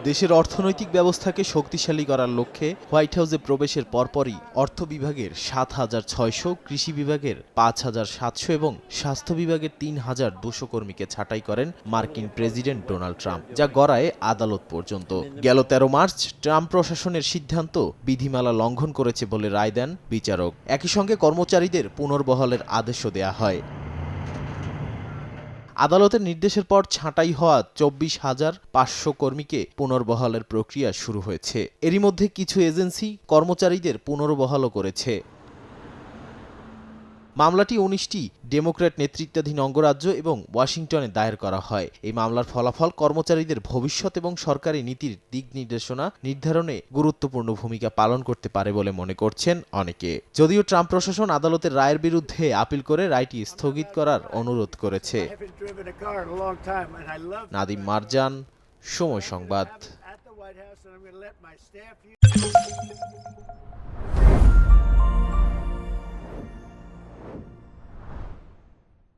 দেশের অর্থনৈতিক ব্যবস্থাকে শক্তিশালী করার লক্ষ্যে হোয়াইট হাউসে প্রবেশের পরপরই অর্থ বিভাগের ৭,৬০০, কৃষি বিভাগের ৫,৭০০ এবং স্বাস্থ্য বিভাগের ৩,২০০ কর্মীকে ছাঁটাই করেন মার্কিন প্রেসিডেন্ট ডোনাল্ড ট্রাম্প, যা গড়ায় আদালত পর্যন্ত। গেল ১৩ মার্চ ট্রাম্প প্রশাসনের সিদ্ধান্ত বিধিমালা লঙ্ঘন করেছে বলে রায় দেন বিচারক। একই সঙ্গে কর্মচারীদের পুনর্বহালের আদেশও দেয়া হয়। আদালতের নির্দেশের পর ছাঁটাই হওয়া ২৪,৫০০ কর্মীকে পুনর্বহালের প্রক্রিয়া শুরু হয়েছে। এরই মধ্যে কিছু এজেন্সি কর্মচারীদের পুনর্বহালও করেছে। মামলাটি ১৯টি ডেমোক্র্যাট নেতৃত্বাধীন অঙ্গরাজ্য এবং ওয়াশিংটনে দায়ের করা হয়। এই মামলার ফলাফল কর্মচারীদের ভবিষ্যৎ এবং সরকারি নীতির দিক নির্দেশনা নির্ধারণে গুরুত্বপূর্ণ ভূমিকা পালন করতে পারে বলে মনে করছেন অনেকে। যদিও ট্রাম্প প্রশাসন আদালতের রায়ের বিরুদ্ধে আপিল করে রায়টি স্থগিত করার অনুরোধ করেছে। নাদিম মারজান, সময় সংবাদ।